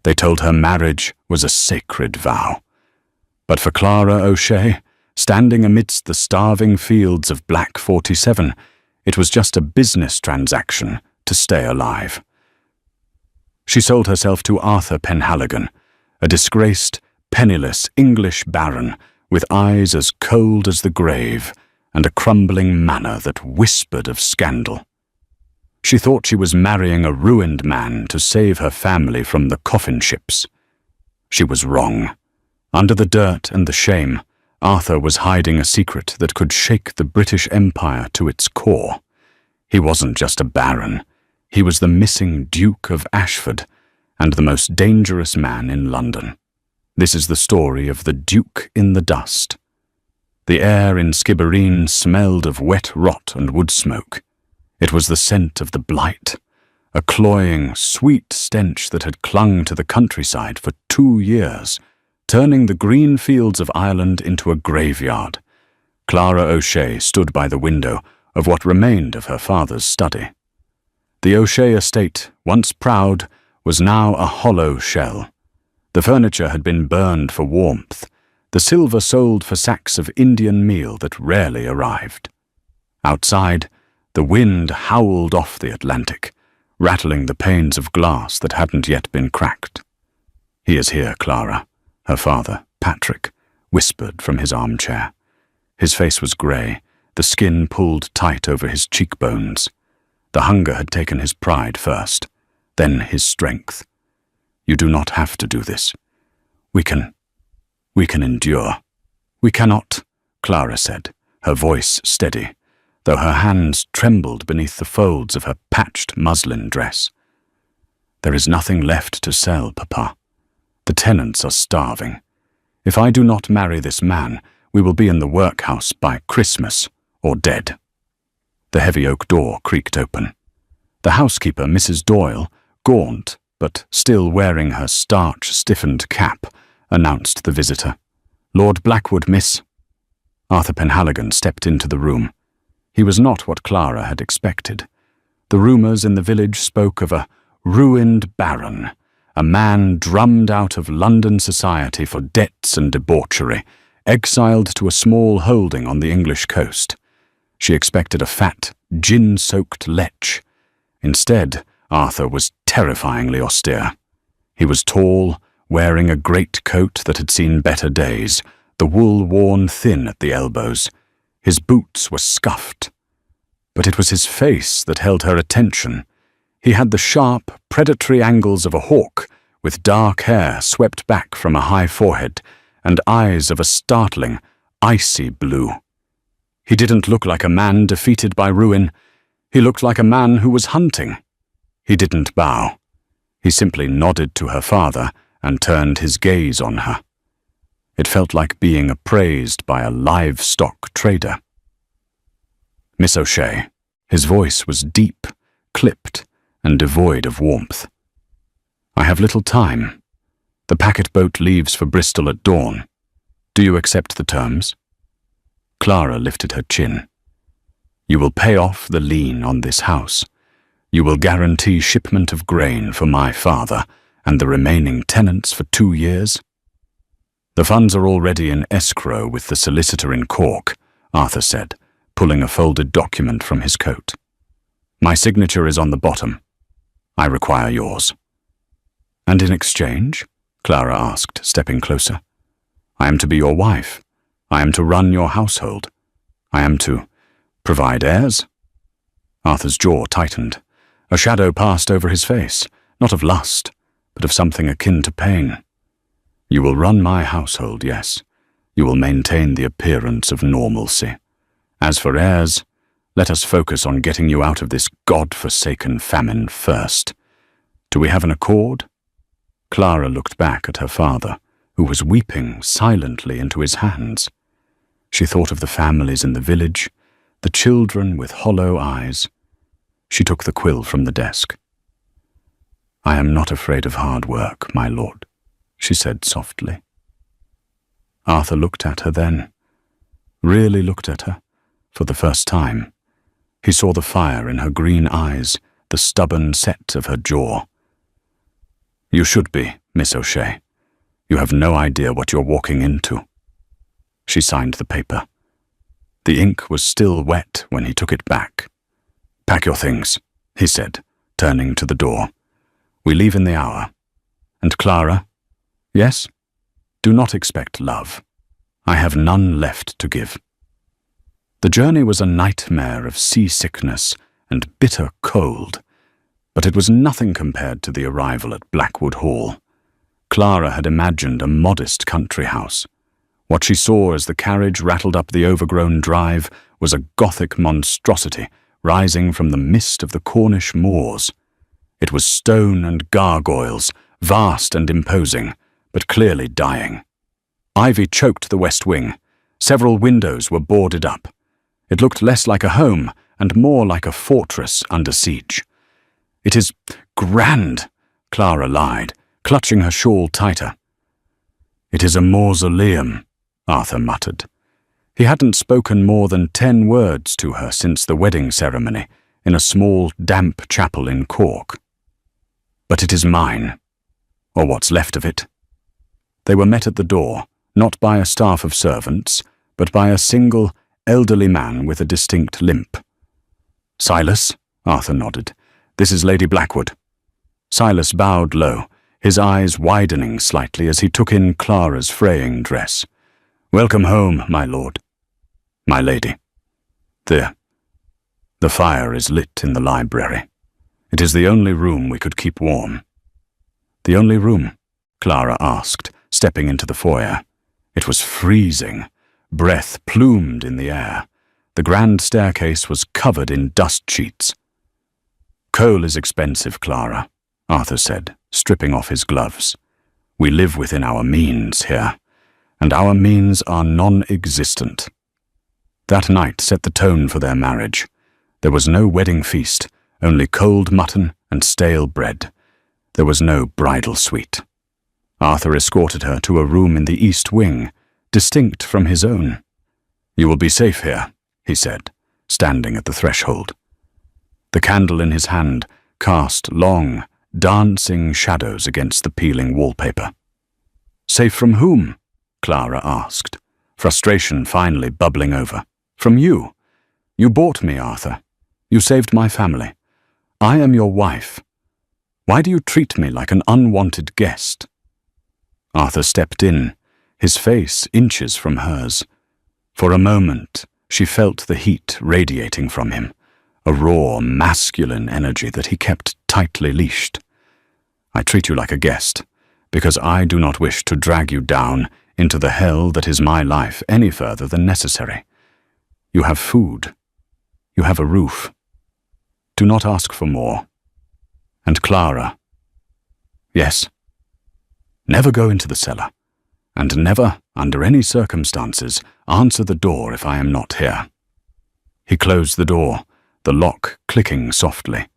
They told her marriage was a sacred vow. But for Clara O'Shea, standing amidst the starving fields of Black 47, it was just a business transaction to stay alive. She sold herself to Arthur Penhaligon, a disgraced, penniless English baron with eyes as cold as the grave and a crumbling manner that whispered of scandal. She thought she was marrying a ruined man to save her family from the coffin ships. She was wrong. Under the dirt and the shame, Arthur was hiding a secret that could shake the British Empire to its core. He wasn't just a baron. He was the missing Duke of Ashford and the most dangerous man in London. This is the story of the Duke in the Dust. The air in Skibbereen smelled of wet rot and wood smoke. It was the scent of the blight, a cloying, sweet stench that had clung to the countryside for 2 years, turning the green fields of Ireland into a graveyard. Clara O'Shea stood by the window of what remained of her father's study. The O'Shea estate, once proud, was now a hollow shell. The furniture had been burned for warmth, the silver sold for sacks of Indian meal that rarely arrived. Outside, the wind howled off the Atlantic, rattling the panes of glass that hadn't yet been cracked. "He is here, Clara," her father, Patrick, whispered from his armchair. His face was grey, the skin pulled tight over his cheekbones. The hunger had taken his pride first, then his strength. "You do not have to do this. We can endure." "We cannot," Clara said, her voice steady, though her hands trembled beneath the folds of her patched muslin dress. "There is nothing left to sell, Papa. The tenants are starving. If I do not marry this man, we will be in the workhouse by Christmas, or dead." The heavy oak door creaked open. The housekeeper, Mrs. Doyle, gaunt but still wearing her starch-stiffened cap, announced the visitor. "Lord Blackwood, miss." Arthur Penhaligon stepped into the room. He was not what Clara had expected. The rumours in the village spoke of a ruined baron, a man drummed out of London society for debts and debauchery, exiled to a small holding on the English coast. She expected a fat, gin-soaked lech. Instead, Arthur was terrifyingly austere. He was tall, wearing a great coat that had seen better days, the wool worn thin at the elbows. His boots were scuffed. But it was his face that held her attention. He had the sharp, predatory angles of a hawk, with dark hair swept back from a high forehead, and eyes of a startling, icy blue. He didn't look like a man defeated by ruin. He looked like a man who was hunting. He didn't bow. He simply nodded to her father and turned his gaze on her. It felt like being appraised by a livestock trader. "Miss O'Shea." His voice was deep, clipped, and devoid of warmth. "I have little time. The packet boat leaves for Bristol at dawn. Do you accept the terms?" Clara lifted her chin. "You will pay off the lien on this house. You will guarantee shipment of grain for my father and the remaining tenants for 2 years?" "The funds are already in escrow with the solicitor in Cork," Arthur said, pulling a folded document from his coat. "My signature is on the bottom. I require yours." "And in exchange?" Clara asked, stepping closer. "I am to be your wife. I am to run your household. I am to provide heirs?" Arthur's jaw tightened. A shadow passed over his face, not of lust, but of something akin to pain. "You will run my household, yes. You will maintain the appearance of normalcy. As for heirs, let us focus on getting you out of this God-forsaken famine first. Do we have an accord?" Clara looked back at her father, who was weeping silently into his hands. She thought of the families in the village, the children with hollow eyes. She took the quill from the desk. "I am not afraid of hard work, my lord," she said softly. Arthur looked at her then, really looked at her, for the first time. He saw the fire in her green eyes, the stubborn set of her jaw. "You should be, Miss O'Shea. You have no idea what you're walking into." She signed the paper. The ink was still wet when he took it back. "Pack your things," he said, turning to the door. "We leave in the hour. And Clara? Yes? Do not expect love. I have none left to give." The journey was a nightmare of seasickness and bitter cold, but it was nothing compared to the arrival at Blackwood Hall. Clara had imagined a modest country house. What she saw as the carriage rattled up the overgrown drive was a Gothic monstrosity rising from the mist of the Cornish moors. It was stone and gargoyles, vast and imposing, but clearly dying. Ivy choked the west wing. Several windows were boarded up. It looked less like a home and more like a fortress under siege. "It is grand," Clara lied, clutching her shawl tighter. "It is a mausoleum," Arthur muttered. He hadn't spoken more than 10 words to her since the wedding ceremony in a small, damp chapel in Cork. "But it is mine, or what's left of it." They were met at the door, not by a staff of servants, but by a single, elderly man with a distinct limp. "Silas?" Arthur nodded. "This is Lady Blackwood." Silas bowed low, his eyes widening slightly as he took in Clara's fraying dress. "Welcome home, my lord." "My lady." "The fire is lit in the library. It is the only room we could keep warm." "The only room?" Clara asked, stepping into the foyer. It was freezing. Breath plumed in the air. The grand staircase was covered in dust sheets. "Coal is expensive, Clara," Arthur said, stripping off his gloves. "We live within our means here, and our means are non-existent." That night set the tone for their marriage. There was no wedding feast, only cold mutton and stale bread. There was no bridal suite. Arthur escorted her to a room in the east wing, distinct from his own. "You will be safe here," he said, standing at the threshold. The candle in his hand cast long, dancing shadows against the peeling wallpaper. "Safe from whom?" Clara asked, frustration finally bubbling over. "From you. You bought me, Arthur. You saved my family. I am your wife. Why do you treat me like an unwanted guest?" Arthur stepped in, his face inches from hers. For a moment, she felt the heat radiating from him, a raw, masculine energy that he kept tightly leashed. "I treat you like a guest, because I do not wish to drag you down into the hell that is my life any further than necessary. You have food. You have a roof. Do not ask for more. And Clara." "Yes." "Never go into the cellar, and never, under any circumstances, answer the door if I am not here." He closed the door, the lock clicking softly.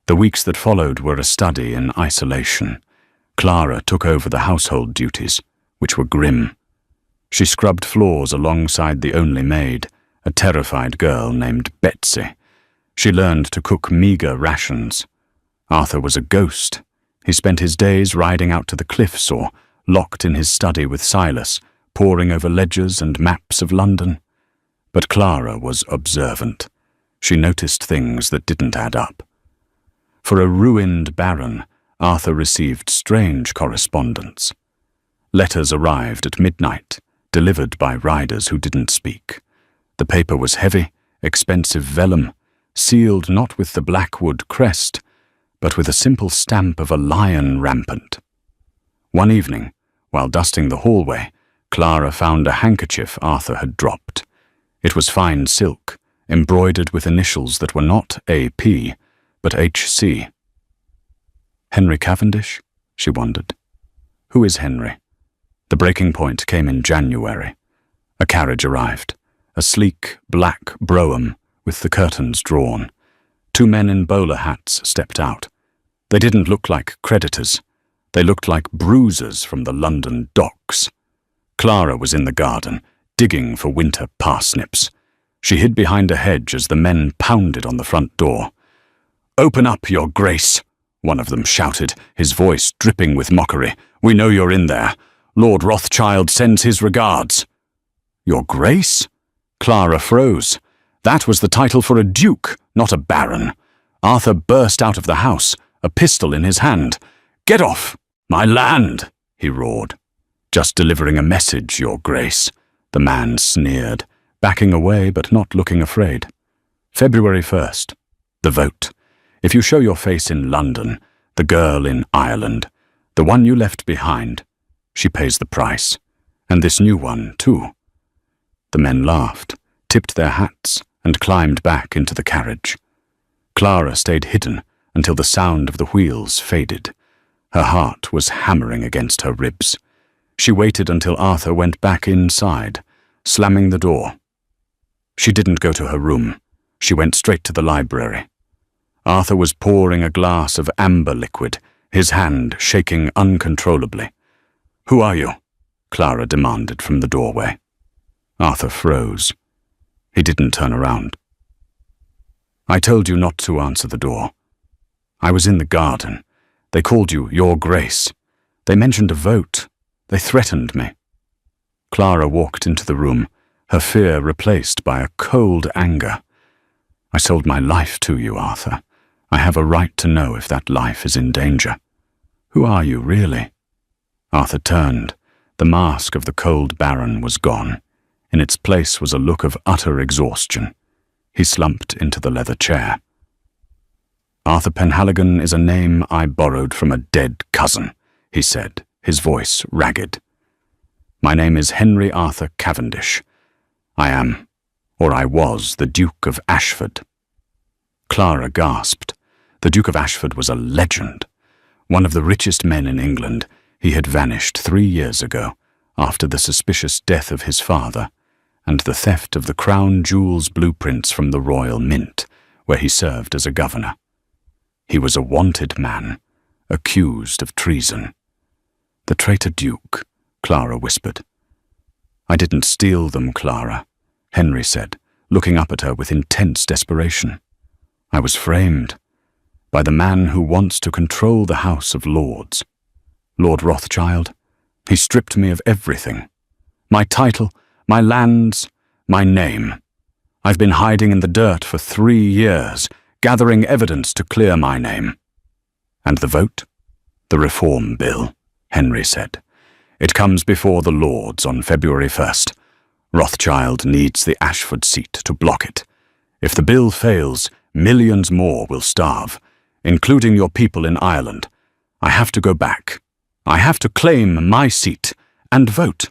The weeks that followed were a study in isolation. Clara took over the household duties, which were grim. She scrubbed floors alongside the only maid, a terrified girl named Betsy. She learned to cook meager rations. Arthur was a ghost. He spent his days riding out to the cliffs or locked in his study with Silas, poring over ledgers and maps of London. But Clara was observant. She noticed things that didn't add up. For a ruined baron, Arthur received strange correspondence. Letters arrived at midnight, delivered by riders who didn't speak. The paper was heavy, expensive vellum, sealed not with the Blackwood crest, but with a simple stamp of a lion rampant. One evening, while dusting the hallway, Clara found a handkerchief Arthur had dropped. It was fine silk, embroidered with initials that were not AP, but HC. "Henry Cavendish?" she wondered. "Who is Henry?" The breaking point came in January. A carriage arrived, a sleek, black brougham with the curtains drawn. 2 men in bowler hats stepped out. They didn't look like creditors. They looked like bruisers from the London docks. Clara was in the garden, digging for winter parsnips. She hid behind a hedge as the men pounded on the front door. "Open up, your grace," one of them shouted, his voice dripping with mockery. "We know you're in there. Lord Rothschild sends his regards." "Your Grace?" Clara froze. That was the title for a duke, not a baron. Arthur burst out of the house, a pistol in his hand. "Get off! My land!" he roared. "Just delivering a message, Your Grace," the man sneered, backing away but not looking afraid. February 1st. The vote. If you show your face in London, the girl in Ireland, the one you left behind, she pays the price. And this new one, too. The men laughed, tipped their hats, and climbed back into the carriage. Clara stayed hidden until the sound of the wheels faded. Her heart was hammering against her ribs. She waited until Arthur went back inside, slamming the door. She didn't go to her room. She went straight to the library. Arthur was pouring a glass of amber liquid, his hand shaking uncontrollably. "Who are you?" Clara demanded from the doorway. Arthur froze. He didn't turn around. "I told you not to answer the door. I was in the garden. They called you Your Grace. They mentioned a vote. They threatened me." Clara walked into the room, her fear replaced by a cold anger. "I sold my life to you, Arthur. I have a right to know if that life is in danger. Who are you, really?" Arthur turned. The mask of the cold baron was gone. In its place was a look of utter exhaustion. He slumped into the leather chair. "Arthur Penhaligon is a name I borrowed from a dead cousin," he said, his voice ragged. "My name is Henry Arthur Cavendish. I am, or I was, the Duke of Ashford." Clara gasped. The Duke of Ashford was a legend. One of the richest men in England, he had vanished 3 years ago, after the suspicious death of his father, and the theft of the crown jewels blueprints from the Royal Mint, where he served as a governor. He was a wanted man, accused of treason. "The traitor Duke," Clara whispered. "I didn't steal them, Clara," Henry said, looking up at her with intense desperation. "I was framed by the man who wants to control the House of Lords. Lord Rothschild. He stripped me of everything. My title, my lands, my name. I've been hiding in the dirt for 3 years, gathering evidence to clear my name." "And the vote?" "The Reform Bill," Henry said. "It comes before the Lords on February 1st. Rothschild needs the Ashford seat to block it. If the bill fails, millions more will starve, including your people in Ireland. I have to go back. I have to claim my seat and vote.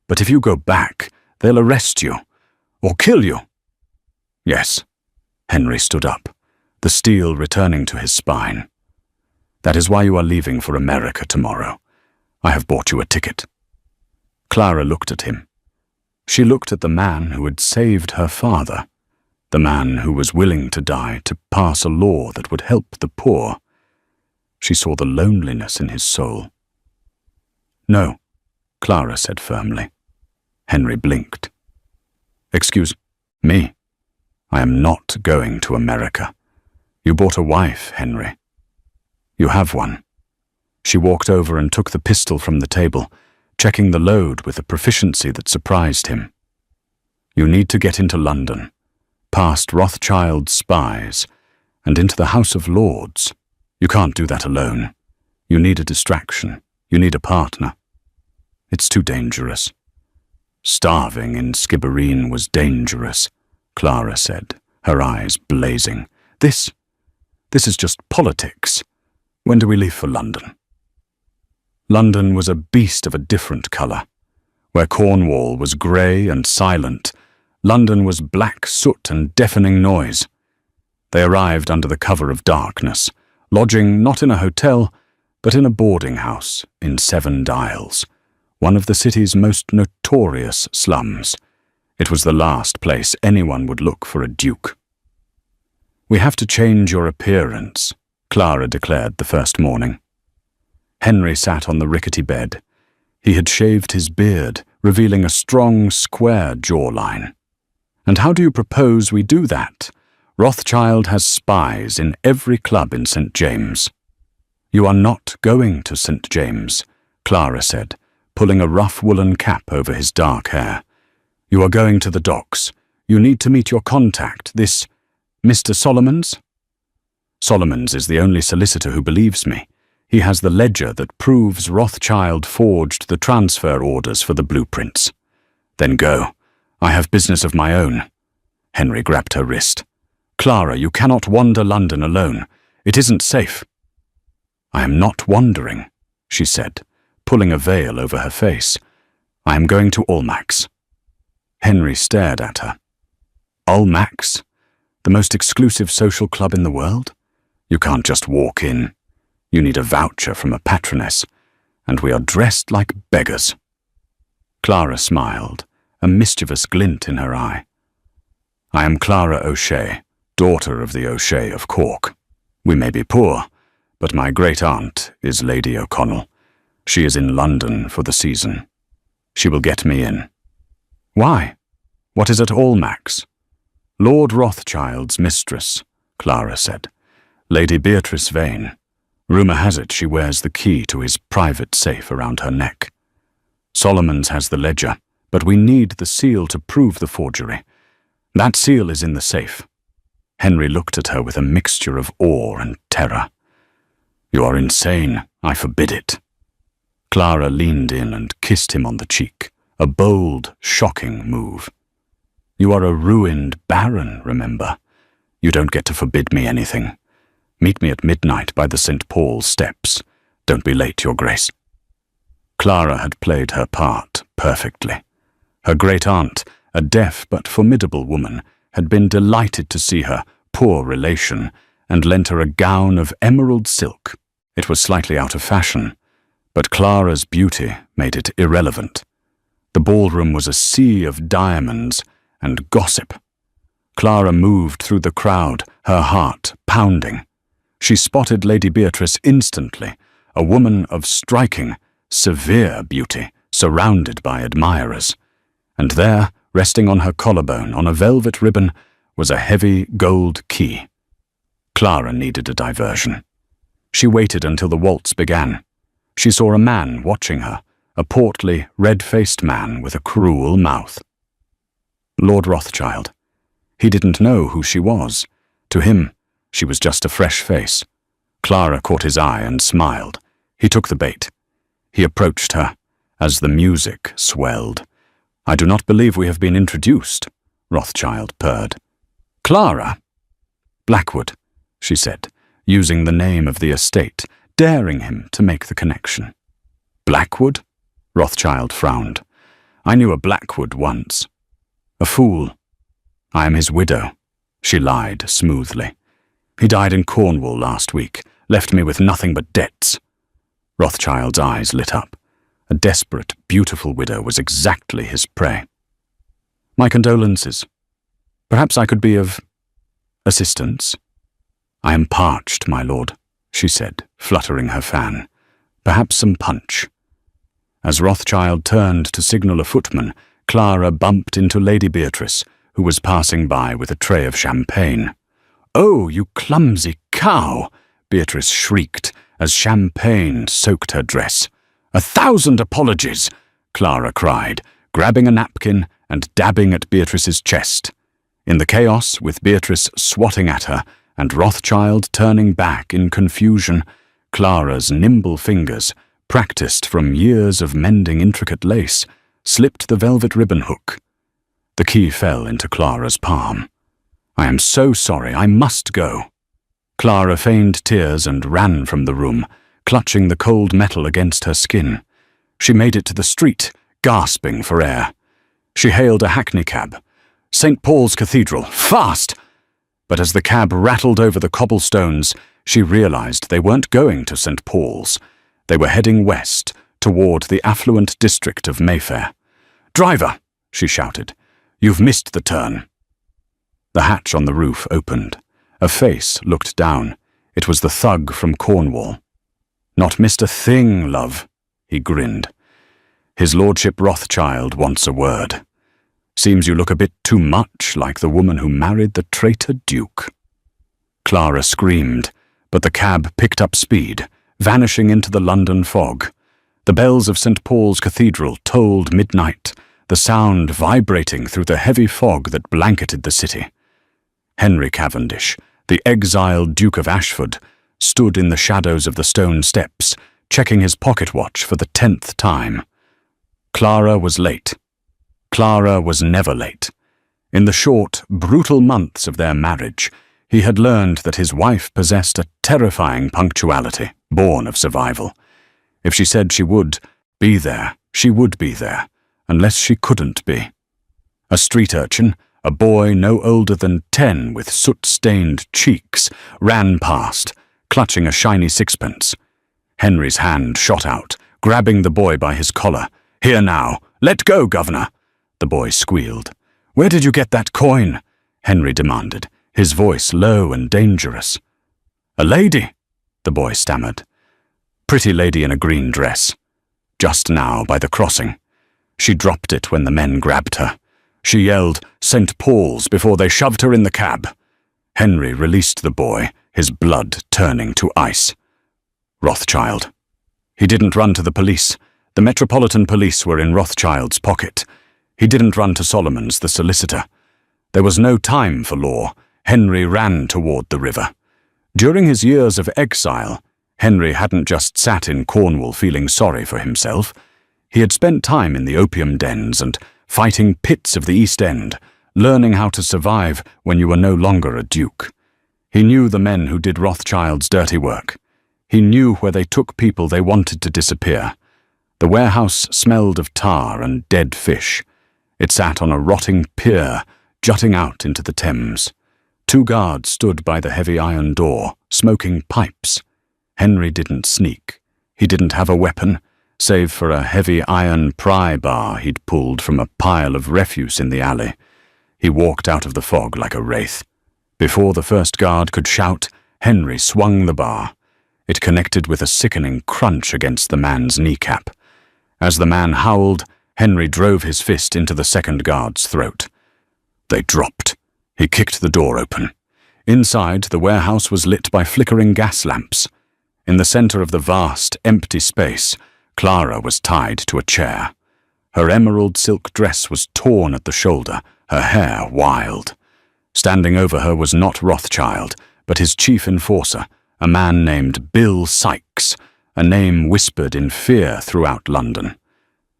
But if you go back, they'll arrest you or kill you." "Yes." Henry stood up, the steel returning to his spine. "That is why you are leaving for America tomorrow. I have bought you a ticket." Clara looked at him. She looked at the man who had saved her father, the man who was willing to die to pass a law that would help the poor. She saw the loneliness in his soul. "No," Clara said firmly. Henry blinked. "Excuse me. I am not going to America. You bought a wife, Henry. You have one." She walked over and took the pistol from the table, checking the load with a proficiency that surprised him. "You need to get into London, past Rothschild's spies, and into the House of Lords. You can't do that alone. You need a distraction. You need a partner. It's too dangerous." "Starving in Skibbereen was dangerous," Clara said, her eyes blazing. This is just politics. When do we leave for London?" London was a beast of a different colour. Where Cornwall was grey and silent, London was black soot and deafening noise. They arrived under the cover of darkness, lodging not in a hotel, but in a boarding house in 7 Dials, one of the city's most notorious slums. It was the last place anyone would look for a duke. "We have to change your appearance," Clara declared the first morning. Henry sat on the rickety bed. He had shaved his beard, revealing a strong, square jawline. "And how do you propose we do that? Rothschild has spies in every club in St. James." "You are not going to St. James," Clara said, pulling a rough woolen cap over his dark hair. "You are going to the docks. You need to meet your contact, this Mr. Solomons." "Solomons is the only solicitor who believes me. He has the ledger that proves Rothschild forged the transfer orders for the blueprints." "Then go. I have business of my own." Henry grabbed her wrist. "Clara, you cannot wander London alone. It isn't safe." "I am not wandering," she said, pulling a veil over her face. "I am going to Almack's." Henry stared at her. "Almack's? The most exclusive social club in the world? You can't just walk in. You need a voucher from a patroness, and we are dressed like beggars." Clara smiled, a mischievous glint in her eye. "I am Clara O'Shea, daughter of the O'Shea of Cork. We may be poor, but my great-aunt is Lady O'Connell. She is in London for the season. She will get me in." "Why? What is at Almack's?" "Lord Rothschild's mistress," Clara said. "Lady Beatrice Vane. Rumour has it she wears the key to his private safe around her neck. Solomons has the ledger, but we need the seal to prove the forgery. That seal is in the safe." Henry looked at her with a mixture of awe and terror. "You are insane. I forbid it." Clara leaned in and kissed him on the cheek, a bold, shocking move. "You are a ruined baron, remember? You don't get to forbid me anything. Meet me at midnight by the St. Paul's steps. Don't be late, Your Grace." Clara had played her part perfectly. Her great-aunt, a deaf but formidable woman, had been delighted to see her poor relation and lent her a gown of emerald silk. It was slightly out of fashion, but Clara's beauty made it irrelevant. The ballroom was a sea of diamonds and gossip. Clara moved through the crowd, her heart pounding. She spotted Lady Beatrice instantly, a woman of striking, severe beauty, surrounded by admirers. And there, resting on her collarbone on a velvet ribbon, was a heavy gold key. Clara needed a diversion. She waited until the waltz began. She saw a man watching her, a portly, red-faced man with a cruel mouth. Lord Rothschild. He didn't know who she was. To him, she was just a fresh face. Clara caught his eye and smiled. He took the bait. He approached her as the music swelled. "I do not believe we have been introduced," Rothschild purred. "Clara?" "Blackwood," she said, using the name of the estate, daring him to make the connection. "Blackwood?" Rothschild frowned. "I knew a Blackwood once." "A fool. I am his widow," she lied smoothly. "He died in Cornwall last week, left me with nothing but debts." Rothschild's eyes lit up. A desperate, beautiful widow was exactly his prey. "My condolences. Perhaps I could be of assistance." "I am parched, my lord," she said, fluttering her fan. "Perhaps some punch." As Rothschild turned to signal a footman, Clara bumped into Lady Beatrice, who was passing by with a tray of champagne. "Oh, you clumsy cow!" Beatrice shrieked as champagne soaked her dress. "1,000 apologies!" Clara cried, grabbing a napkin and dabbing at Beatrice's chest. In the chaos, with Beatrice swatting at her and Rothschild turning back in confusion, Clara's nimble fingers, practiced from years of mending intricate lace, slipped the velvet ribbon hook. The key fell into Clara's palm. "I am so sorry, I must go." Clara feigned tears and ran from the room, clutching the cold metal against her skin. She made it to the street, gasping for air. She hailed a hackney cab. "St. Paul's Cathedral, fast!" But as the cab rattled over the cobblestones, she realized they weren't going to St. Paul's. They were heading west, toward the affluent district of Mayfair. "Driver!" she shouted. "You've missed the turn." The hatch on the roof opened. A face looked down. It was the thug from Cornwall. "Not missed a thing, love," he grinned. "His lordship Rothschild wants a word." Seems you look a bit too much like the woman who married the traitor Duke." Clara screamed, but the cab picked up speed, vanishing into the London fog. The bells of St. Paul's Cathedral tolled midnight, the sound vibrating through the heavy fog that blanketed the city. Henry Cavendish, the exiled Duke of Ashford, stood in the shadows of the stone steps, checking his pocket watch for the 10th time. Clara was late. Clara was never late. In the short, brutal months of their marriage, he had learned that his wife possessed a terrifying punctuality, born of survival. If she said she would be there, she would be there, unless she couldn't be. A street urchin, a boy no older than 10 with soot-stained cheeks, ran past, clutching a shiny sixpence. Henry's hand shot out, grabbing the boy by his collar. "Here now, let go, governor," the boy squealed. "Where did you get that coin?" Henry demanded, his voice low and dangerous. "A lady," the boy stammered. "Pretty lady in a green dress. Just now by the crossing. She dropped it when the men grabbed her. She yelled, 'St. Paul's,' before they shoved her in the cab." Henry released the boy, his blood turning to ice. Rothschild. He didn't run to the police. The Metropolitan Police were in Rothschild's pocket. He didn't run to Solomon's, the solicitor. There was no time for law. Henry ran toward the river. During his years of exile, Henry hadn't just sat in Cornwall feeling sorry for himself. He had spent time in the opium dens and fighting pits of the East End, learning how to survive when you were no longer a duke. He knew the men who did Rothschild's dirty work. He knew where they took people they wanted to disappear. The warehouse smelled of tar and dead fish. It sat on a rotting pier, jutting out into the Thames. 2 guards stood by the heavy iron door, smoking pipes. Henry didn't sneak. He didn't have a weapon, save for a heavy iron pry bar he'd pulled from a pile of refuse in the alley. He walked out of the fog like a wraith. Before the first guard could shout, Henry swung the bar. It connected with a sickening crunch against the man's kneecap. As the man howled, Henry drove his fist into the second guard's throat. They dropped. He kicked the door open. Inside, the warehouse was lit by flickering gas lamps. In the center of the vast, empty space, Clara was tied to a chair. Her emerald silk dress was torn at the shoulder, her hair wild. Standing over her was not Rothschild, but his chief enforcer, a man named Bill Sykes, a name whispered in fear throughout London.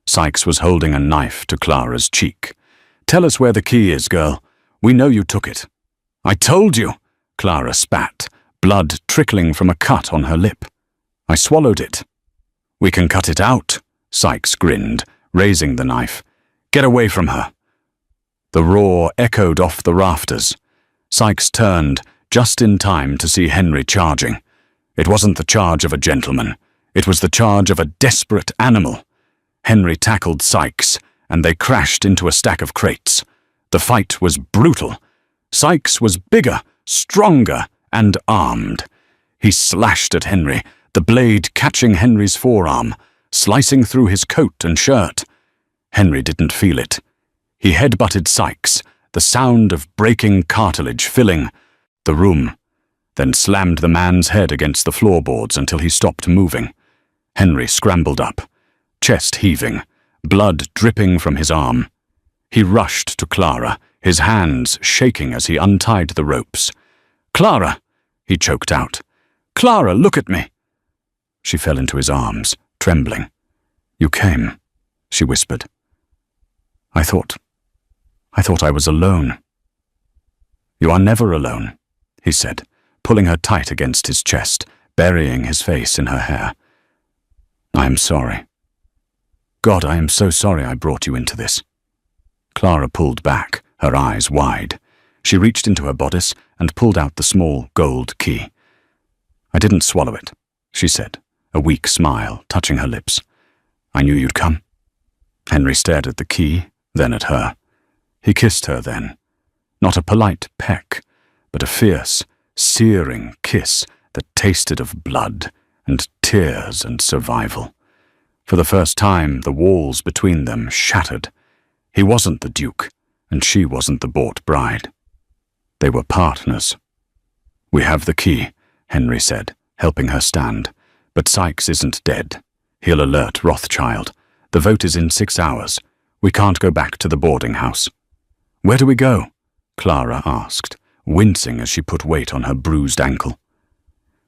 Sykes was holding a knife to Clara's cheek. "Tell us where the key is, girl. We know you took it." "I told you," Clara spat, blood trickling from a cut on her lip. "I swallowed it." "We can cut it out," Sykes grinned, raising the knife. "Get away from her." The roar echoed off the rafters. Sykes turned, just in time to see Henry charging. It wasn't the charge of a gentleman. It was the charge of a desperate animal. Henry tackled Sykes, and they crashed into a stack of crates. The fight was brutal. Sykes was bigger, stronger, and armed. He slashed at Henry, the blade catching Henry's forearm, slicing through his coat and shirt. Henry didn't feel it. He headbutted Sykes, the sound of breaking cartilage filling the room, then slammed the man's head against the floorboards until he stopped moving. Henry scrambled up, chest heaving, blood dripping from his arm. He rushed to Clara, his hands shaking as he untied the ropes. "Clara!" he choked out. "Clara, look at me!" She fell into his arms, trembling. "You came," she whispered. I thought I was alone." "You are never alone," he said, pulling her tight against his chest, burying his face in her hair. "I am sorry. God, I am so sorry I brought you into this." Clara pulled back, her eyes wide. She reached into her bodice and pulled out the small gold key. "I didn't swallow it," she said, a weak smile touching her lips. "I knew you'd come." Henry stared at the key, then at her. He kissed her then. Not a polite peck, but a fierce, searing kiss that tasted of blood and tears and survival. For the first time, the walls between them shattered. He wasn't the Duke. and she wasn't the bought bride. They were partners. "We have the key," Henry said, helping her stand. "But Sykes isn't dead. He'll alert Rothschild. The vote is in 6 hours. We can't go back to the boarding house." "Where do we go?" Clara asked, wincing as she put weight on her bruised ankle.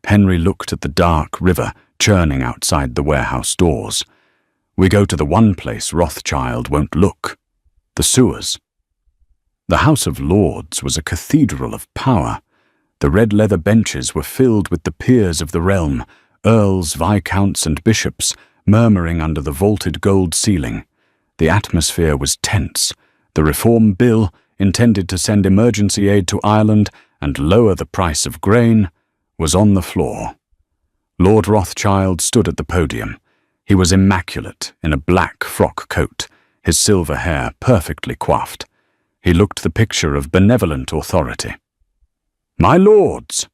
Henry looked at the dark river churning outside the warehouse doors. "We go to the one place Rothschild won't look. The sewers." The House of Lords was a cathedral of power. The red leather benches were filled with the peers of the realm, earls, viscounts, and bishops, murmuring under the vaulted gold ceiling. The atmosphere was tense. The reform bill, intended to send emergency aid to Ireland and lower the price of grain, was on the floor. Lord Rothschild stood at the podium. He was immaculate in a black frock coat, his silver hair perfectly coiffed. He looked the picture of benevolent authority. "My lords,"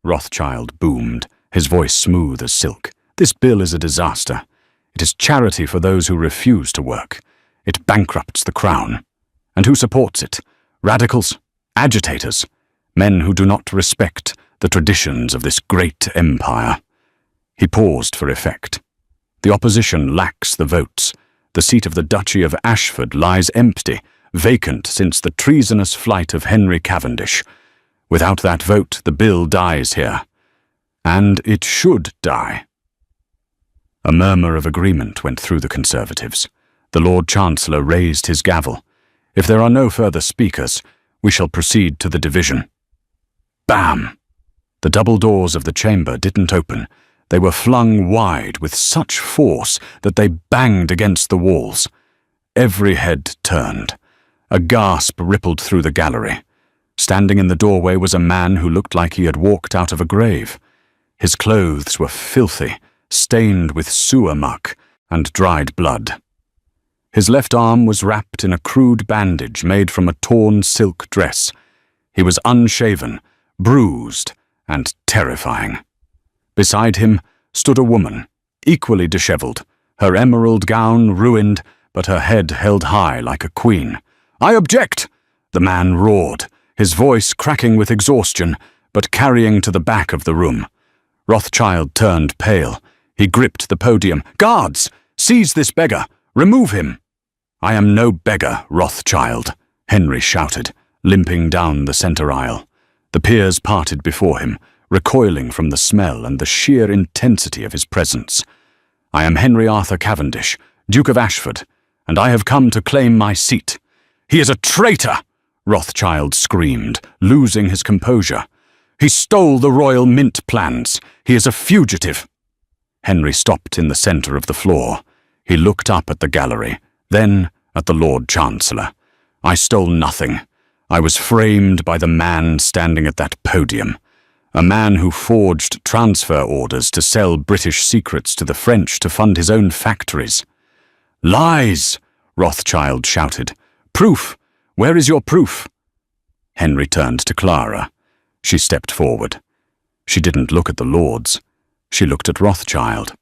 Rothschild boomed, his voice smooth as silk, "this bill is a disaster. It is charity for those who refuse to work. It bankrupts the crown. And who supports it? Radicals, agitators, men who do not respect the traditions of this great empire." He paused for effect. "The opposition lacks the votes. The seat of the Duchy of Ashford lies empty, vacant since the treasonous flight of Henry Cavendish. Without that vote, the bill dies here. And it should die." A murmur of agreement went through the Conservatives. The Lord Chancellor raised his gavel. "If there are no further speakers, we shall proceed to the division." Bam! The double doors of the chamber didn't open. They were flung wide with such force that they banged against the walls. Every head turned. A gasp rippled through the gallery. Standing in the doorway was a man who looked like he had walked out of a grave. His clothes were filthy, stained with sewer muck and dried blood. His left arm was wrapped in a crude bandage made from a torn silk dress. He was unshaven, bruised, and terrifying. Beside him stood a woman, equally disheveled, her emerald gown ruined, but her head held high like a queen. "I object!" the man roared, his voice cracking with exhaustion, but carrying to the back of the room. Rothschild turned pale. He gripped the podium. "Guards! Seize this beggar! Remove him!" "I am no beggar, Rothschild," Henry shouted, limping down the center aisle. The peers parted before him, recoiling from the smell and the sheer intensity of his presence. "I am Henry Arthur Cavendish, Duke of Ashford, and I have come to claim my seat." "He is a traitor!" Rothschild screamed, losing his composure. "He stole the royal mint plans. He is a fugitive." Henry stopped in the center of the floor. He looked up at the gallery, then at the Lord Chancellor. "I stole nothing. I was framed by the man standing at that podium. A man who forged transfer orders to sell British secrets to the French to fund his own factories." "Lies!" Rothschild shouted. "Proof! Where is your proof?" Henry turned to Clara. She stepped forward. She didn't look at the lords. She looked at Rothschild.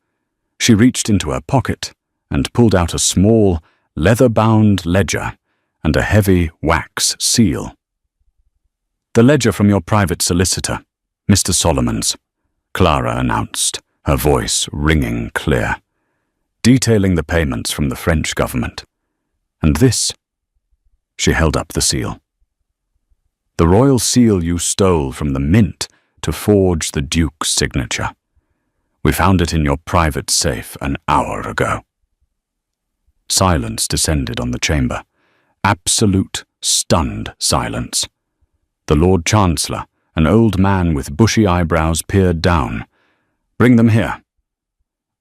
She reached into her pocket and pulled out a small, leather-bound ledger and a heavy wax seal. "The ledger from your private solicitor, Mr. Solomon's," Clara announced, her voice ringing clear, "detailing the payments from the French government. And this," she held up the seal, "the royal seal you stole from the mint to forge the Duke's signature. We found it in your private safe an hour ago." Silence descended on the chamber. Absolute, stunned silence. The Lord Chancellor, an old man with bushy eyebrows, peered down. "Bring them here."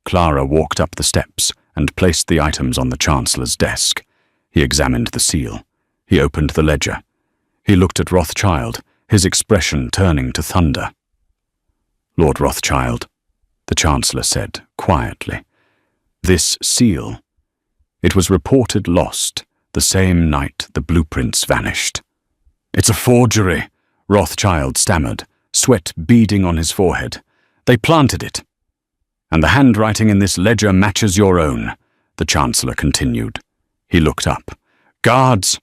Clara walked up the steps and placed the items on the Chancellor's desk. He examined the seal. He opened the ledger. He looked at Rothschild, his expression turning to thunder. "Lord Rothschild," the Chancellor said quietly, "this seal, it was reported lost the same night the blueprints vanished." "It's a forgery," Rothschild stammered, sweat beading on his forehead. "They planted it." "And the handwriting in this ledger matches your own," the Chancellor continued. He looked up. "Guards!"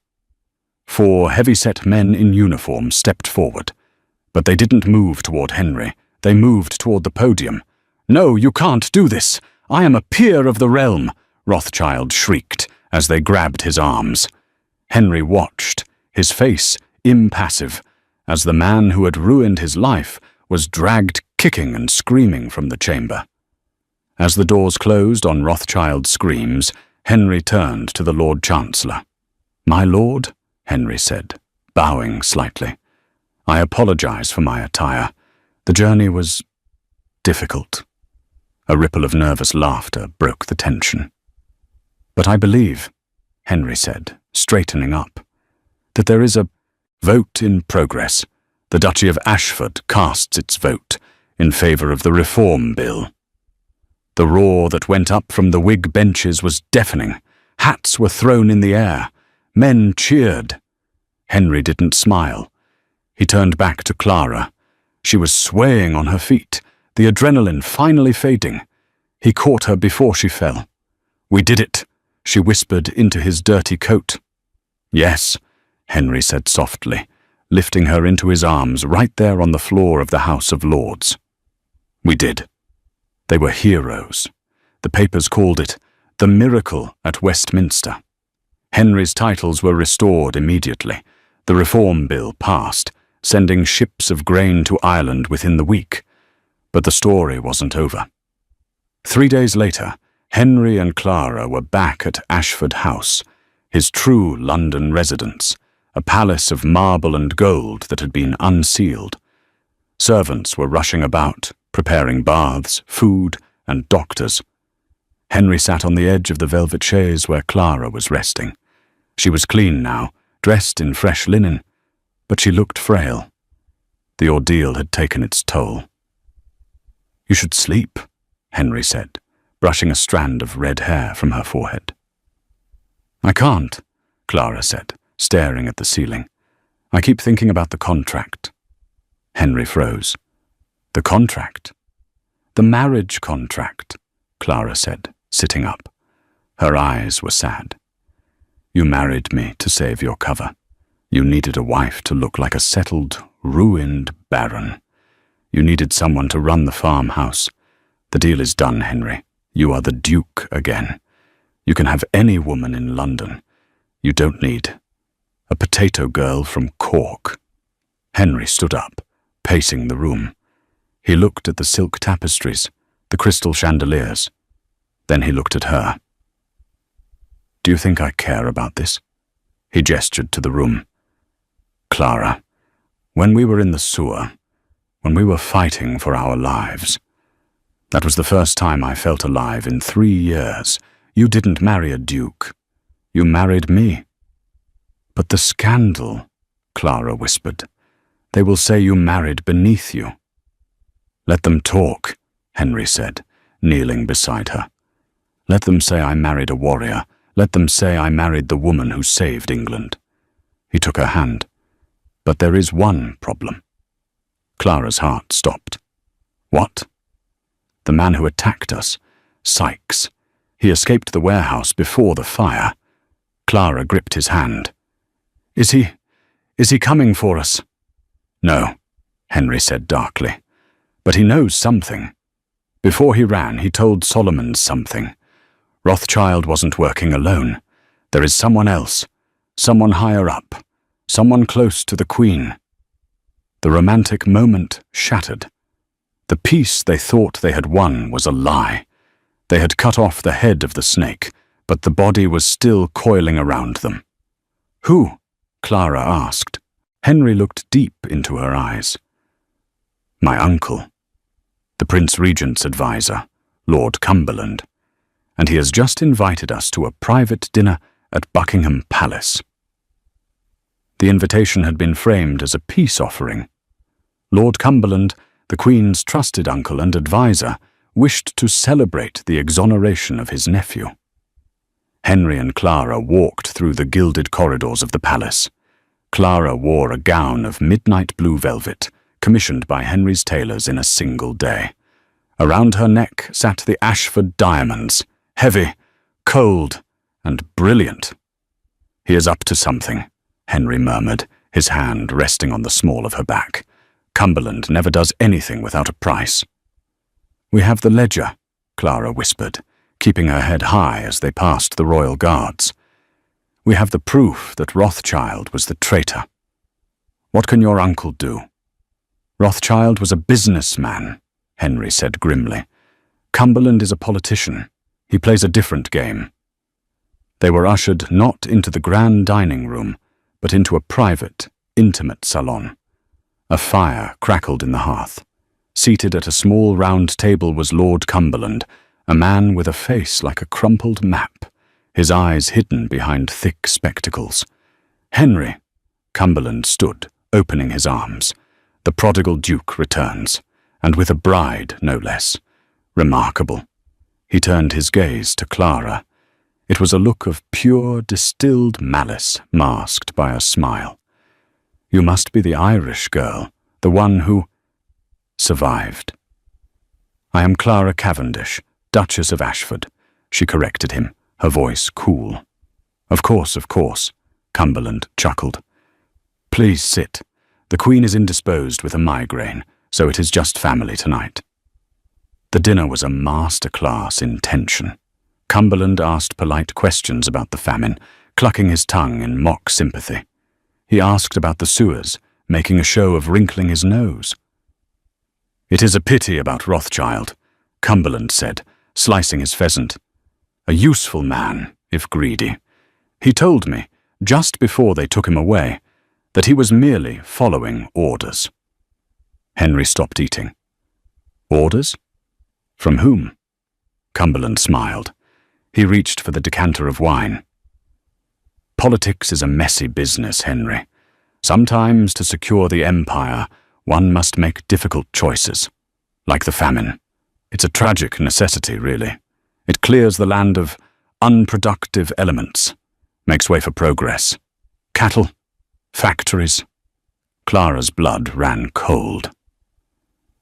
4 heavy-set men in uniform stepped forward. But they didn't move toward Henry. They moved toward the podium. "No, you can't do this! I am a peer of the realm!" Rothschild shrieked as they grabbed his arms. Henry watched, his face impassive, as the man who had ruined his life was dragged kicking and screaming from the chamber. As the doors closed on Rothschild's screams, Henry turned to the Lord Chancellor. "My lord," Henry said, bowing slightly, "I apologize for my attire. The journey was difficult." A ripple of nervous laughter broke the tension. "But I believe," Henry said, straightening up, "that there is a vote in progress. The Duchy of Ashford casts its vote in favor of the Reform Bill." The roar that went up from the Whig benches was deafening. Hats were thrown in the air. Men cheered. Henry didn't smile. He turned back to Clara. She was swaying on her feet, the adrenaline finally fading. He caught her before she fell. "We did it," she whispered into his dirty coat. "Yes," Henry said softly, lifting her into his arms right there on the floor of the House of Lords. "We did. They were heroes. The papers called it the miracle at Westminster." Henry's titles were restored immediately. The Reform Bill passed, sending ships of grain to Ireland within the week. But the story wasn't over. 3 days later, Henry and Clara were back at Ashford House, his true London residence, a palace of marble and gold that had been unsealed. Servants were rushing about, preparing baths, food, and doctors. Henry sat on the edge of the velvet chaise where Clara was resting. She was clean now, dressed in fresh linen, but she looked frail. The ordeal had taken its toll. "You should sleep," Henry said, brushing a strand of red hair from her forehead. "I can't," Clara said, staring at the ceiling. "I keep thinking about the contract." Henry froze. "The contract?" "The marriage contract," Clara said, sitting up. Her eyes were sad. "You married me to save your cover. You needed a wife to look like a settled, ruined baron. You needed someone to run the farmhouse. The deal is done, Henry. You are the Duke again. You can have any woman in London. You don't need a potato girl from Cork." Henry stood up, pacing the room. He looked at the silk tapestries, the crystal chandeliers. Then he looked at her. "Do you think I care about this?" He gestured to the room. "Clara, when we were in the sewer, when we were fighting for our lives, that was the first time I felt alive in 3 years. You didn't marry a duke. You married me." "But the scandal," Clara whispered. "They will say you married beneath you." "Let them talk," Henry said, kneeling beside her. "Let them say I married a warrior. Let them say I married the woman who saved England." He took her hand. "But there is one problem." Clara's heart stopped. "What?" "The man who attacked us, Sykes. He escaped the warehouse before the fire." Clara gripped his hand. Is he coming for us?" "No," Henry said darkly. "But he knows something. Before he ran, he told Solomon something. Rothschild wasn't working alone. There is someone else, someone higher up, someone close to the Queen." The romantic moment shattered. The peace they thought they had won was a lie. They had cut off the head of the snake, but the body was still coiling around them. "Who?" Clara asked. Henry looked deep into her eyes. "My uncle, the Prince Regent's advisor, Lord Cumberland, and he has just invited us to a private dinner at Buckingham Palace." The invitation had been framed as a peace offering. Lord Cumberland, the Queen's trusted uncle and advisor, wished to celebrate the exoneration of his nephew. Henry and Clara walked through the gilded corridors of the palace. Clara wore a gown of midnight blue velvet, commissioned by Henry's tailors in a single day. Around her neck sat the Ashford diamonds, heavy, cold, and brilliant. "He is up to something," Henry murmured, his hand resting on the small of her back. Cumberland never does anything without a price. We have the ledger, Clara whispered, keeping her head high as they passed the royal guards. We have the proof that Rothschild was the traitor. What can your uncle do? Rothschild was a businessman, Henry said grimly. Cumberland is a politician. He plays a different game. They were ushered not into the grand dining room, but into a private, intimate salon. A fire crackled in the hearth. Seated at a small round table was Lord Cumberland, a man with a face like a crumpled map, his eyes hidden behind thick spectacles. Henry, Cumberland stood, opening his arms. The prodigal duke returns, and with a bride, no less. Remarkable. He turned his gaze to Clara. It was a look of pure, distilled malice masked by a smile. You must be the Irish girl, the one who survived. I am Clara Cavendish, Duchess of Ashford, she corrected him, her voice cool. Of course, Cumberland chuckled. Please sit. The Queen is indisposed with a migraine, so it is just family tonight. The dinner was a masterclass in tension. Cumberland asked polite questions about the famine, clucking his tongue in mock sympathy. He asked about the sewers, making a show of wrinkling his nose. It is a pity about Rothschild, Cumberland said, slicing his pheasant. A useful man, if greedy. He told me, just before they took him away, that he was merely following orders. Henry stopped eating. Orders? From whom? Cumberland smiled. He reached for the decanter of wine. Politics is a messy business, Henry. Sometimes, to secure the empire, one must make difficult choices. Like the famine. It's a tragic necessity, really. It clears the land of unproductive elements, makes way for progress. Cattle, factories. Clara's blood ran cold.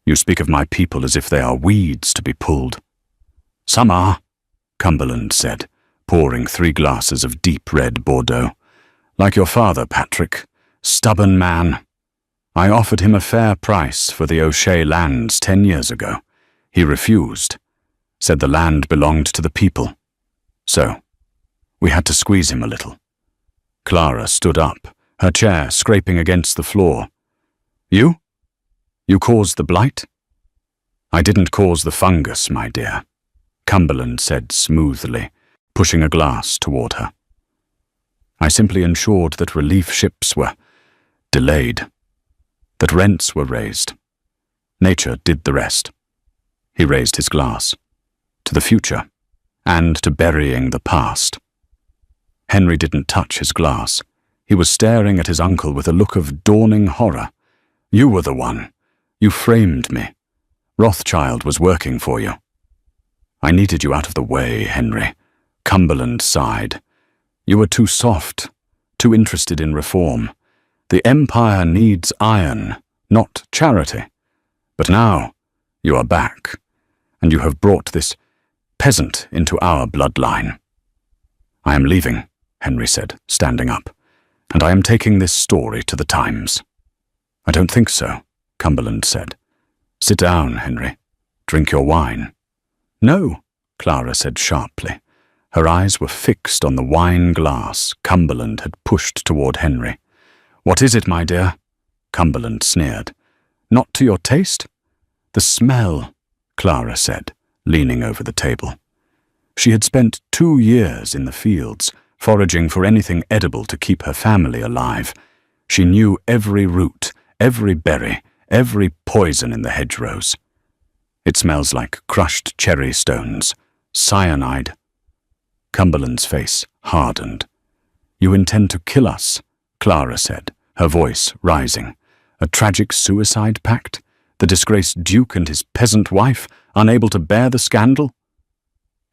You speak of my people as if they are weeds to be pulled. Some are, Cumberland said, pouring 3 glasses of deep red Bordeaux. Like your father, Patrick. Stubborn man. I offered him a fair price for the O'Shea lands 10 years ago. He refused. Said the land belonged to the people. So, we had to squeeze him a little. Clara stood up, her chair scraping against the floor. You? You caused the blight? I didn't cause the fungus, my dear, Cumberland said smoothly, pushing a glass toward her. I simply ensured that relief ships were delayed, that rents were raised. Nature did the rest. He raised his glass. To the future, and to burying the past. Henry didn't touch his glass. He was staring at his uncle with a look of dawning horror. You were the one. You framed me. Rothschild was working for you. I needed you out of the way, Henry. Cumberland sighed. You were too soft, too interested in reform. The empire needs iron, not charity. But now, you are back, and you have brought this peasant into our bloodline. I am leaving, Henry said, standing up, and I am taking this story to the Times. I don't think so, Cumberland said. Sit down, Henry. Drink your wine. No, Clara said sharply. Her eyes were fixed on the wine glass Cumberland had pushed toward Henry. What is it, my dear? Cumberland sneered. Not to your taste? The smell, Clara said, leaning over the table. She had spent 2 years in the fields, foraging for anything edible to keep her family alive. She knew every root, every berry, every poison in the hedgerows. It smells like crushed cherry stones, cyanide. Cumberland's face hardened. You intend to kill us, Clara said, her voice rising. A tragic suicide pact? The disgraced duke and his peasant wife, unable to bear the scandal?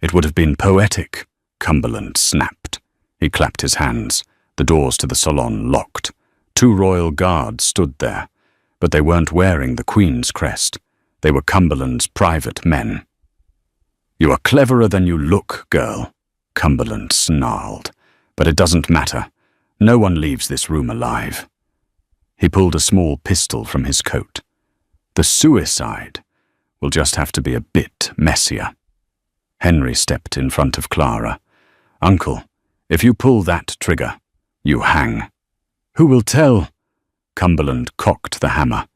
It would have been poetic, Cumberland snapped. He clapped his hands. The doors to the salon locked. 2 royal guards stood there, but they weren't wearing the Queen's crest. They were Cumberland's private men. You are cleverer than you look, girl, Cumberland snarled. But it doesn't matter. No one leaves this room alive." He pulled a small pistol from his coat. "The suicide will just have to be a bit messier." Henry stepped in front of Clara. "Uncle, if you pull that trigger, you hang." "Who will tell?" Cumberland cocked the hammer.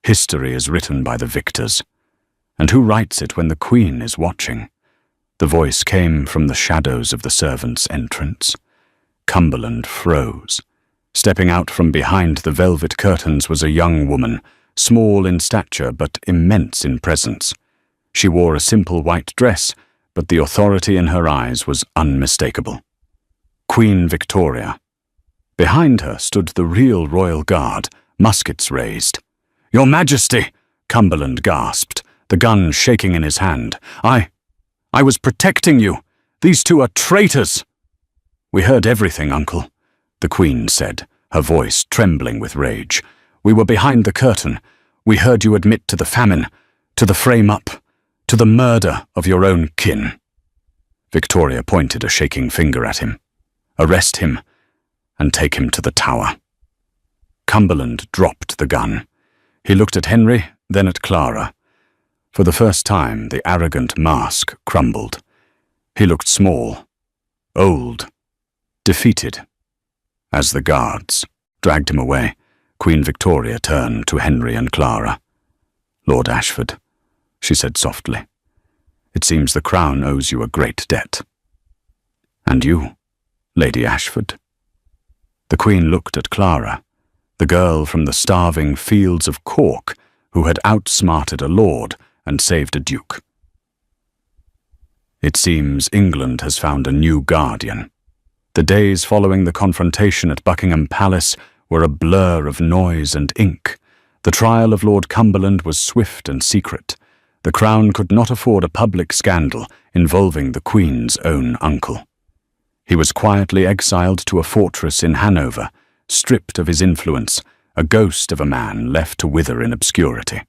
"History is written by the victors. And who writes it when the Queen is watching?" The voice came from the shadows of the servants' entrance. Cumberland froze. Stepping out from behind the velvet curtains was a young woman, small in stature but immense in presence. She wore a simple white dress, but the authority in her eyes was unmistakable. Queen Victoria. Behind her stood the real royal guard, muskets raised. "Your Majesty!" Cumberland gasped, the gun shaking in his hand. I was protecting you. These two are traitors." "We heard everything, Uncle," the Queen said, her voice trembling with rage. "We were behind the curtain. We heard you admit to the famine, to the frame-up, to the murder of your own kin." Victoria pointed a shaking finger at him. "Arrest him and take him to the tower." Cumberland dropped the gun. He looked at Henry, then at Clara. For the first time, the arrogant mask crumbled. He looked small, old, defeated. As the guards dragged him away, Queen Victoria turned to Henry and Clara. "Lord Ashford," she said softly, "it seems the Crown owes you a great debt." "And you, Lady Ashford?" The Queen looked at Clara, the girl from the starving fields of Cork who had outsmarted a lord and saved a duke. "It seems England has found a new guardian." The days following the confrontation at Buckingham Palace were a blur of noise and ink. The trial of Lord Cumberland was swift and secret. The Crown could not afford a public scandal involving the Queen's own uncle. He was quietly exiled to a fortress in Hanover, stripped of his influence, a ghost of a man left to wither in obscurity.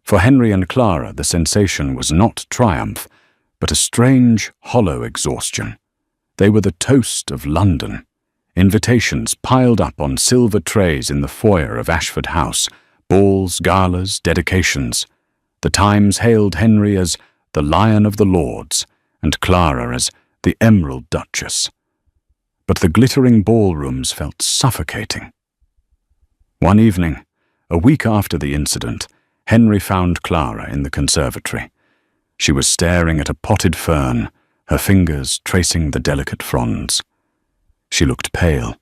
For Henry and Clara, the sensation was not triumph, but a strange, hollow exhaustion. They were the toast of London. Invitations piled up on silver trays in the foyer of Ashford House, balls, galas, dedications. The Times hailed Henry as the Lion of the Lords, and Clara as the Emerald Duchess. But the glittering ballrooms felt suffocating. One evening, a week after the incident, Henry found Clara in the conservatory. She was staring at a potted fern, her fingers tracing the delicate fronds. She looked pale,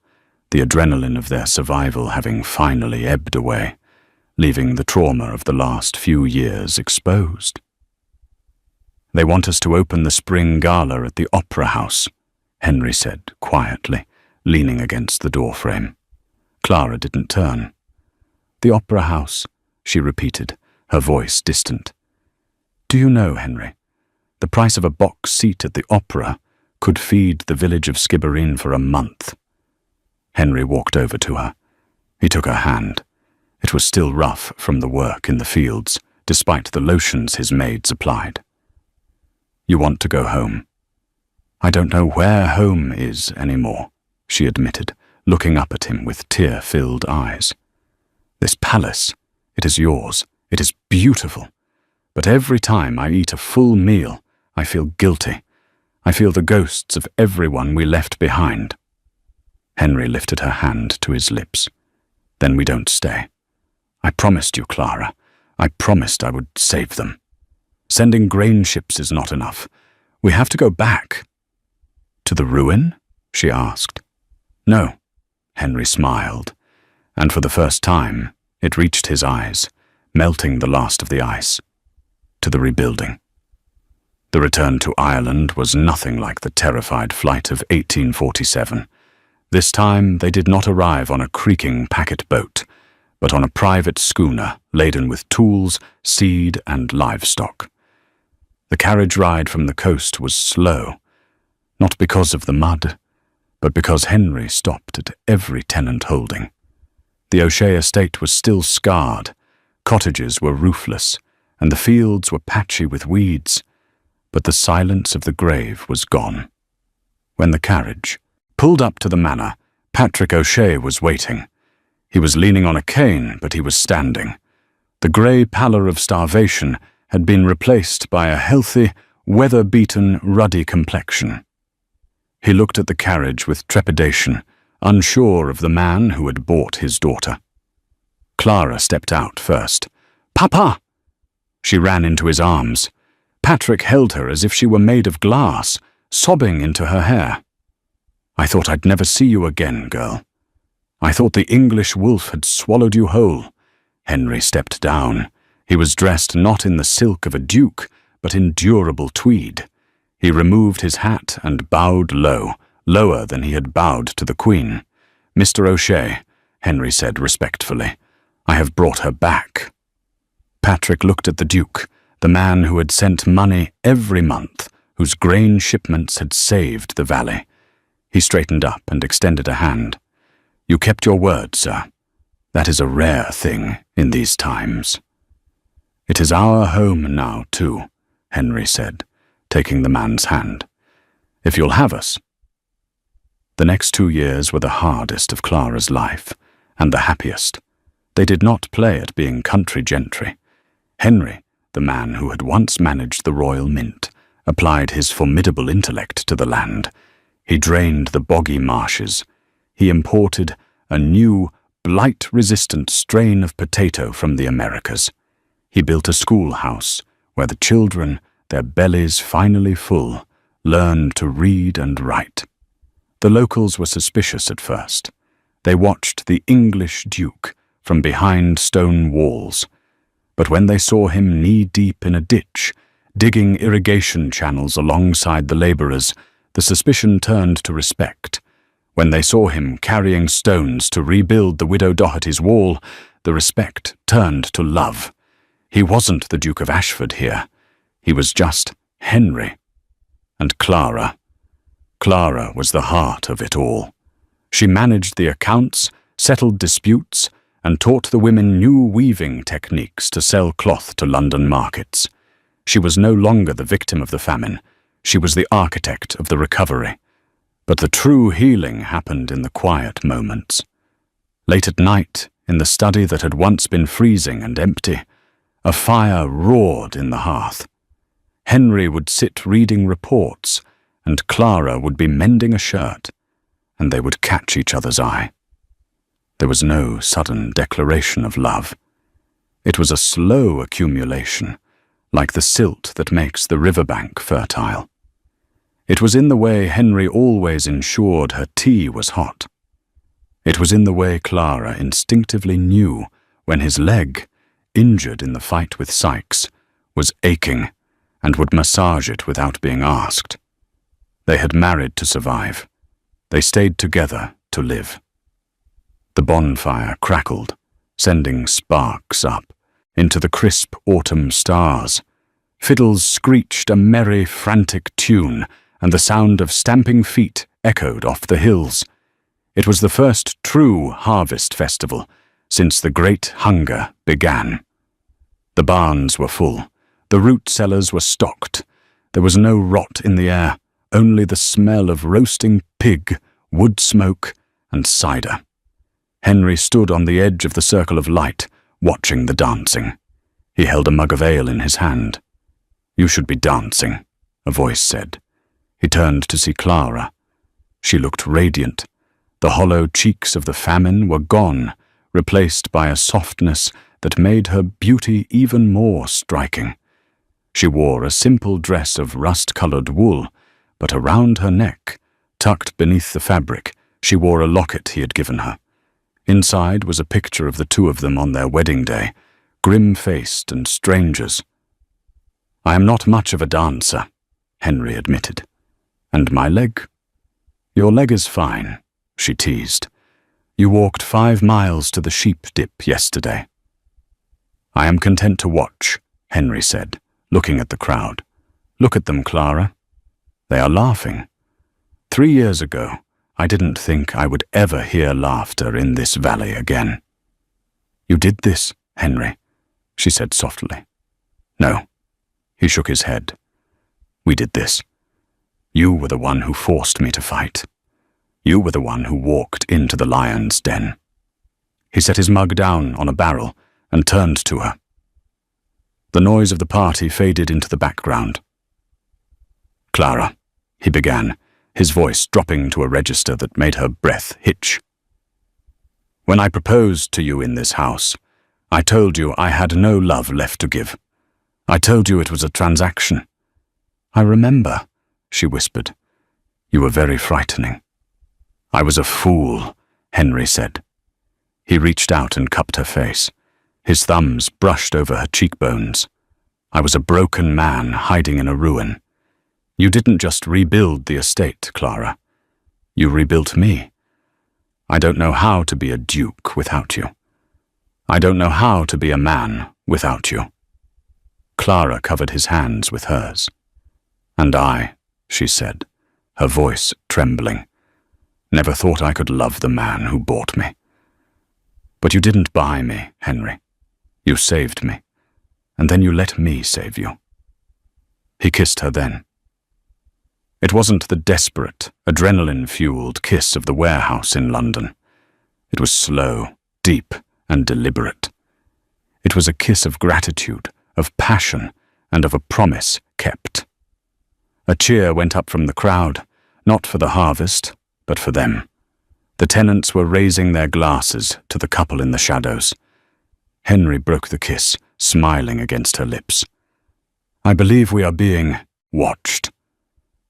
the adrenaline of their survival having finally ebbed away, leaving the trauma of the last few years exposed. "They want us to open the spring gala at the Opera House," Henry said quietly, leaning against the doorframe. Clara didn't turn. "The Opera House," she repeated, her voice distant. "Do you know, Henry, the price of a box seat at the opera could feed the village of Skibbereen for a month." Henry walked over to her. He took her hand. It was still rough from the work in the fields, despite the lotions his maids applied. "You want to go home?" "I don't know where home is anymore," she admitted, looking up at him with tear-filled eyes. "This palace, it is yours. It is beautiful. But every time I eat a full meal, I feel guilty. I feel the ghosts of everyone we left behind." Henry lifted her hand to his lips. "Then we don't stay. I promised you, Clara. I promised I would save them. Sending grain ships is not enough. We have to go back." "To the ruin?" she asked. "No," Henry smiled, and for the first time it reached his eyes, melting the last of the ice. "To the rebuilding." The return to Ireland was nothing like the terrified flight of 1847. This time they did not arrive on a creaking packet boat, but on a private schooner laden with tools, seed, and livestock. The carriage ride from the coast was slow, not because of the mud, but because Henry stopped at every tenant holding. The O'Shea estate was still scarred, cottages were roofless, and the fields were patchy with weeds, but the silence of the grave was gone. When the carriage pulled up to the manor, Patrick O'Shea was waiting. He was leaning on a cane, but he was standing. The grey pallor of starvation had been replaced by a healthy, weather-beaten, ruddy complexion. He looked at the carriage with trepidation, unsure of the man who had bought his daughter. Clara stepped out first. "Papa!" She ran into his arms. Patrick held her as if she were made of glass, sobbing into her hair. "I thought I'd never see you again, girl. I thought the English wolf had swallowed you whole." Henry stepped down. He was dressed not in the silk of a duke, but in durable tweed. He removed his hat and bowed low, lower than he had bowed to the Queen. "Mr. O'Shea," Henry said respectfully, "I have brought her back." Patrick looked at the Duke, the man who had sent money every month, whose grain shipments had saved the valley. He straightened up and extended a hand. "You kept your word, sir. That is a rare thing in these times." "It is our home now, too," Henry said, taking the man's hand. "If you'll have us." The next 2 years were the hardest of Clara's life, and the happiest. They did not play at being country gentry. Henry, the man who had once managed the royal mint, applied his formidable intellect to the land. He drained the boggy marshes. He imported a new, blight-resistant strain of potato from the Americas. He built a schoolhouse where the children, their bellies finally full, learned to read and write. The locals were suspicious at first. They watched the English Duke from behind stone walls. But when they saw him knee-deep in a ditch, digging irrigation channels alongside the labourers, the suspicion turned to respect. When they saw him carrying stones to rebuild the Widow Doherty's wall, the respect turned to love. He wasn't the Duke of Ashford here. He was just Henry. And Clara. Clara was the heart of it all. She managed the accounts, settled disputes, and taught the women new weaving techniques to sell cloth to London markets. She was no longer the victim of the famine. She was the architect of the recovery. But the true healing happened in the quiet moments. Late at night, in the study that had once been freezing and empty, a fire roared in the hearth. Henry would sit reading reports, and Clara would be mending a shirt, and they would catch each other's eye. There was no sudden declaration of love. It was a slow accumulation, like the silt that makes the riverbank fertile. It was in the way Henry always ensured her tea was hot. It was in the way Clara instinctively knew when his leg, injured in the fight with Sykes, was aching and would massage it without being asked. They had married to survive. They stayed together to live. The bonfire crackled, sending sparks up into the crisp autumn stars. Fiddles screeched a merry, frantic tune, and the sound of stamping feet echoed off the hills. It was the first true harvest festival since the Great Hunger began. The barns were full. The root cellars were stocked. There was no rot in the air, only the smell of roasting pig, wood smoke, and cider. Henry stood on the edge of the circle of light, watching the dancing. He held a mug of ale in his hand. "You should be dancing," a voice said. He turned to see Clara. She looked radiant. The hollow cheeks of the famine were gone, replaced by a softness that made her beauty even more striking. She wore a simple dress of rust-colored wool, but around her neck, tucked beneath the fabric, she wore a locket he had given her. Inside was a picture of the two of them on their wedding day, grim-faced and strangers. "I am not much of a dancer," Henry admitted. "And my leg?" "Your leg is fine," she teased. "You walked 5 miles to the sheep dip yesterday." "I am content to watch," Henry said, looking at the crowd. "Look at them, Clara. They are laughing. 3 years ago, I didn't think I would ever hear laughter in this valley again." "You did this, Henry," she said softly. "No." He shook his head. "We did this. You were the one who forced me to fight. You were the one who walked into the lion's den." He set his mug down on a barrel and turned to her. The noise of the party faded into the background. "Clara," he began, his voice dropping to a register that made her breath hitch. "When I proposed to you in this house, I told you I had no love left to give. I told you it was a transaction." "I remember," she whispered. "You were very frightening." "I was a fool," Henry said. He reached out and cupped her face. His thumbs brushed over her cheekbones. "I was a broken man hiding in a ruin. You didn't just rebuild the estate, Clara. You rebuilt me. I don't know how to be a duke without you. I don't know how to be a man without you." Clara covered his hands with hers. "And I," she said, her voice trembling, "never thought I could love the man who bought me. But you didn't buy me, Henry. You saved me, and then you let me save you." He kissed her then. It wasn't the desperate, adrenaline-fueled kiss of the warehouse in London. It was slow, deep, and deliberate. It was a kiss of gratitude, of passion, and of a promise kept. A cheer went up from the crowd, not for the harvest, but for them. The tenants were raising their glasses to the couple in the shadows. Henry broke the kiss, smiling against her lips. "I believe we are being watched."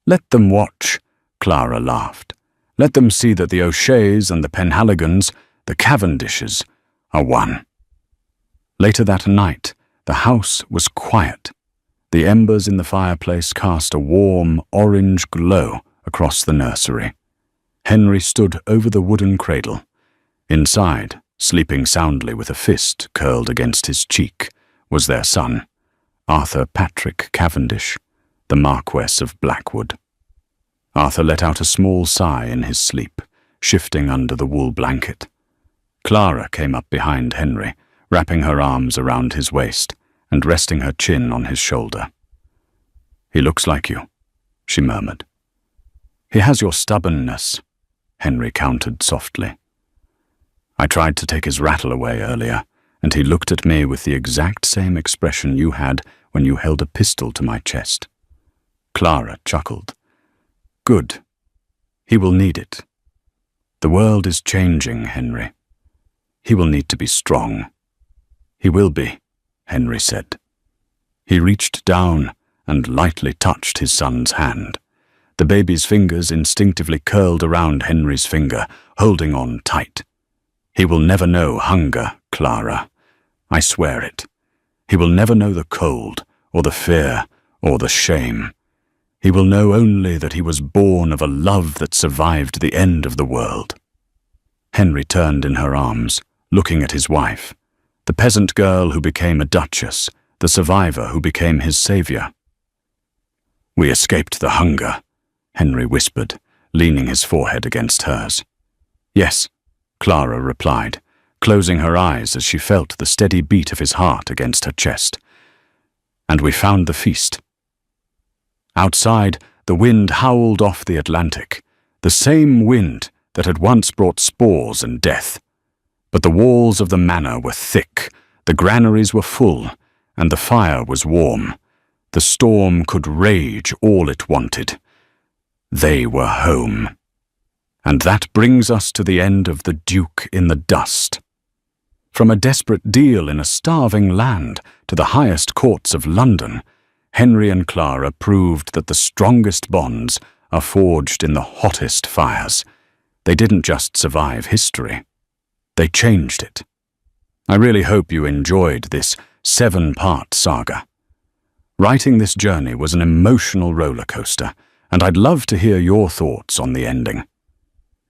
"Let them watch," Clara laughed. "Let them see that the O'Sheas and the Penhalligans, the Cavendishes, are one." Later that night, the house was quiet. The embers in the fireplace cast a warm, orange glow across the nursery. Henry stood over the wooden cradle. Inside, sleeping soundly with a fist curled against his cheek, was their son, Arthur Patrick Cavendish, the Marquess of Blackwood. Arthur let out a small sigh in his sleep, shifting under the wool blanket. Clara came up behind Henry, wrapping her arms around his waist and resting her chin on his shoulder. "He looks like you," she murmured. "He has your stubbornness," Henry countered softly. "I tried to take his rattle away earlier, and he looked at me with the exact same expression you had when you held a pistol to my chest." Clara chuckled. "Good. He will need it. The world is changing, Henry. He will need to be strong." "He will be," Henry said. He reached down and lightly touched his son's hand. The baby's fingers instinctively curled around Henry's finger, holding on tight. "He will never know hunger, Clara. I swear it. He will never know the cold, or the fear, or the shame. He will know only that he was born of a love that survived the end of the world." Henry turned in her arms, looking at his wife, the peasant girl who became a duchess, the survivor who became his savior. "We escaped the hunger," Henry whispered, leaning his forehead against hers. "Yes," Clara replied, closing her eyes as she felt the steady beat of his heart against her chest. "And we found the feast." Outside, the wind howled off the Atlantic, the same wind that had once brought spores and death. But the walls of the manor were thick, the granaries were full, and the fire was warm. The storm could rage all it wanted. They were home. And that brings us to the end of The Duke in the Dust. From a desperate deal in a starving land to the highest courts of London, Henry and Clara proved that the strongest bonds are forged in the hottest fires. They didn't just survive history. They changed it. I really hope you enjoyed this 7-part saga. Writing this journey was an emotional roller coaster, and I'd love to hear your thoughts on the ending.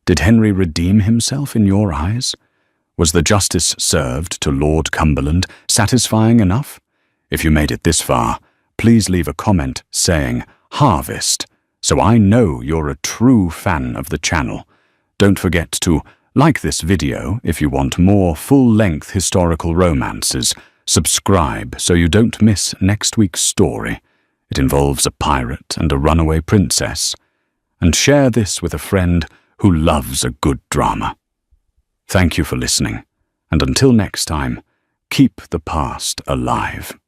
Did Henry redeem himself in your eyes? Was the justice served to Lord Cumberland satisfying enough? If you made it this far, please leave a comment saying "Harvest," so I know you're a true fan of the channel. Don't forget to like this video if you want more full-length historical romances. Subscribe so you don't miss next week's story. It involves a pirate and a runaway princess. And share this with a friend who loves a good drama. Thank you for listening, and until next time, keep the past alive.